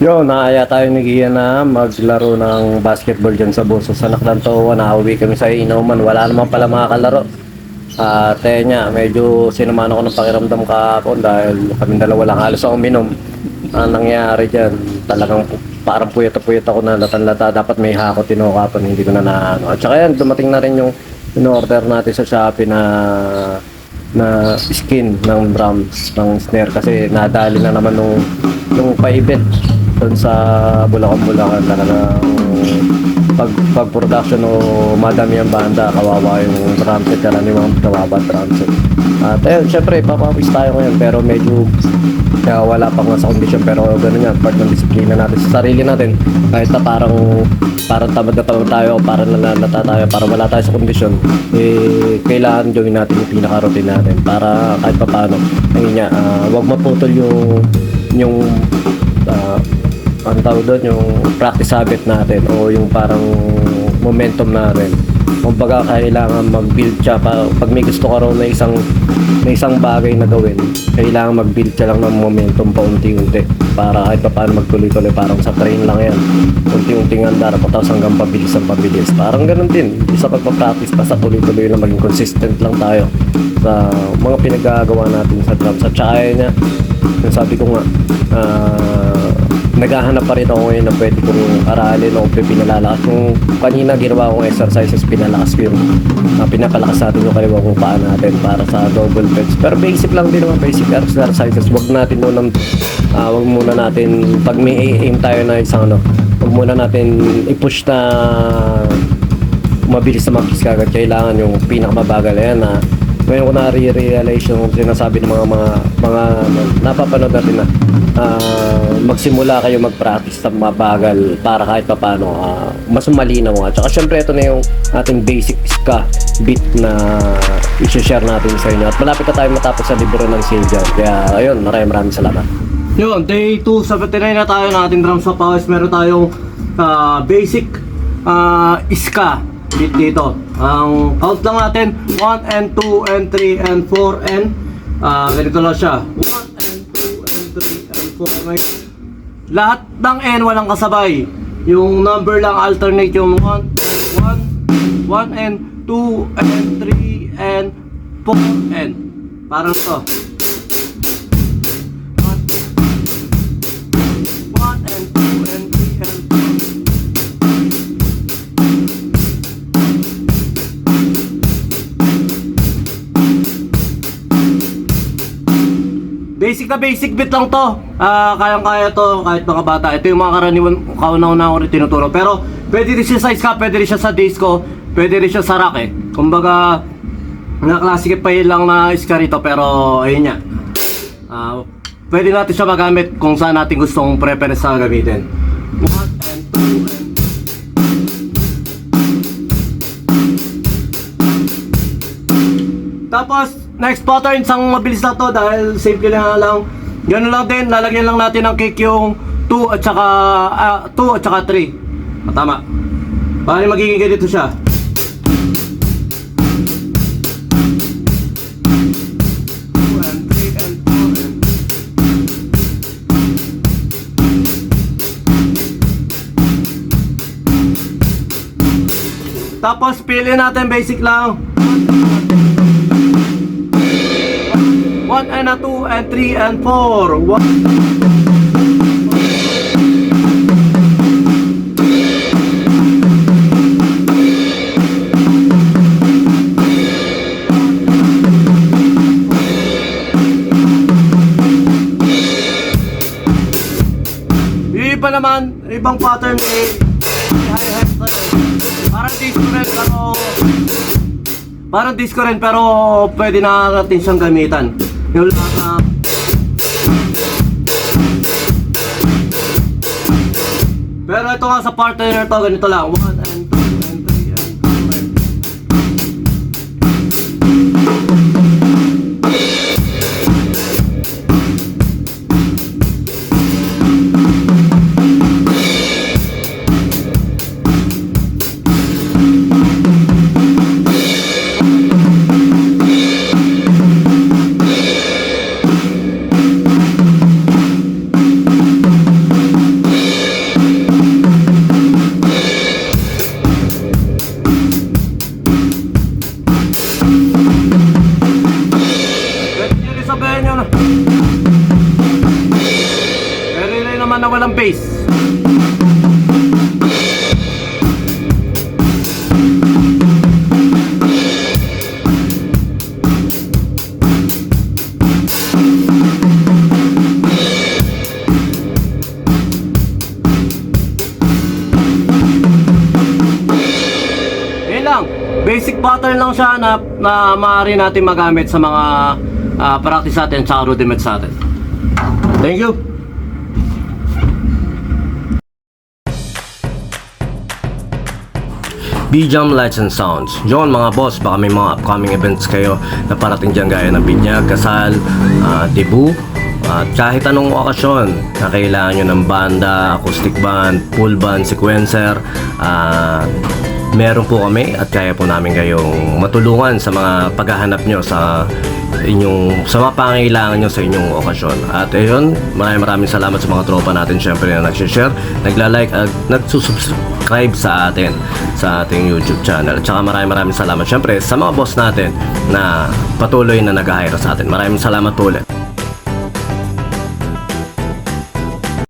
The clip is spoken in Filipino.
Yo, naaya tayo ni Gia na maglaro ng basketball dyan sa Buso. Sa Naklantowa, nakauwi kami sa inuman. Wala naman pala mga kalaro. At niya, medyo sinamahan ako ng pakiramdam kahapon dahil kami dalawa lang halos ako uminom. Ang nangyari dyan, talagang parang puyat ako na latan-lata. Dapat may hakot tinukapon, hindi ko na naano. At saka yan, dumating na rin yung in-order natin sa Shopee na skin ng drums, ng snare kasi nadali na naman nung pa-event doon sa Bulacan talaga pag-production o madami ang banda, kawawa yung drum set, karaniwang kawawa drum set. At ayun, syempre papapis tayo ngayon pero medyo wala pa nga sa kondisyon, pero gano'n yan, part ng disiplina natin sa sarili natin. Kahit na parang tamad na tamad tayo, parang nalalata tayo, para wala tayo sa kondisyon, kailangan gawin natin yung pinaka-routine natin para kahit pa paano, ayun nga, wag maputol yung ang tawag doon, yung practice habit natin o yung parang momentum natin. Kumbaga kailangan mag-build siya pag may gusto ka raw na isang bagay na gawin, kailangan mag-build siya lang ng momentum paunti-unti para kahit pa paano magtuloy-tuloy. Parang sa train lang yan, unti-unting andar tapos hanggang pabilis. Parang ganun din sa pagpa-practice, basta tuloy-tuloy lang, maging consistent lang tayo sa mga pinagagawa natin sa drums. At saka yun, yung sabi ko nga, naghahanap pa rin ako ngayon na pwede kong aralin o pinalalakas. Yung kanina ginawa kong exercises, pinalakas ko yung pinapalakas natin yung kaliwa kong paa natin para sa double flips. Pero basic lang din naman, basic exercises. Wag muna natin pag may aim tayo na isang wag muna natin i-push na mabilis na mag-kiss kagad. Kailangan yung pinakamabagal yan na ngayon ko na-realize yung sinasabi ng mga napapanood natin na magsimula kayo mag-practice sa mabagal para kahit pa paano mas malinaw nga. Tsaka syempre ito na yung ating basic ska beat na i-share natin sa inyo. At malapit na tayo matapos sa libro ng Silja. Kaya ayun, maraming salamat. Yun, day 279 na tayo ng ating drums sa Pawis. Meron tayong basic ska beat dito. Ang count lang natin 1 and 2 and 3 and 4 and ganito lang siya, 1 and 2 and 3 and 4. Lahat ng N walang kasabay, yung number lang alternate, yung 1 and 2 and 3 and 4 and parang to 1 and 2 and 3 and 4. Basic na basic beat lang to. Kayang-kaya to kahit mga bata. Ito yung mga karaniwan kauna-una ko rin tinuturo. Pero pwede rin siya sa ska, pwede rin siya sa disco, pwede rin siya sa rock Kumbaga na-classify lang na ska rito, pero ayun nga. Pwede natin siya magamit kung saan natin gustong preference na gamitin. 1 and 2 and tapos next pattern, isang mabilis na to dahil simple lang. Ganun lang din, lalagyan lang natin ng kick yung 2 at saka 3. Tama. Bali magiging ganito siya. Tapos pili natin basic lang. 1 and 2 and 3 and 4. 1. Yung iba naman, ibang pattern parang disco rin pero pwede na natin siyang gamitan. Yung lang pero ito nga sa partner to, ganito lang 1 and 2 and 3 and 4. naman na walang bass. Basic pattern lang siya na maaari natin magamit sa mga practice natin sa rudiments natin. Thank you! B-Jam Lights and Sounds. Yun mga boss, baka may mga upcoming events kayo na parating dyan gaya ng binyag, kasal, debut, at kahit anong okasyon na kailangan nyo ng banda, acoustic band, full band, sequencer, meron po kami at kaya po namin kayong matulungan sa mga paghahanap nyo sa mga pangailangan nyo sa inyong okasyon. At ayun, maraming salamat sa mga tropa natin syempre na nag-share, nagla-like at nagsusubscribe sa atin sa ating YouTube channel. At saka maraming salamat syempre sa mga boss natin na patuloy na nag-hire sa atin. Maraming salamat po ulit.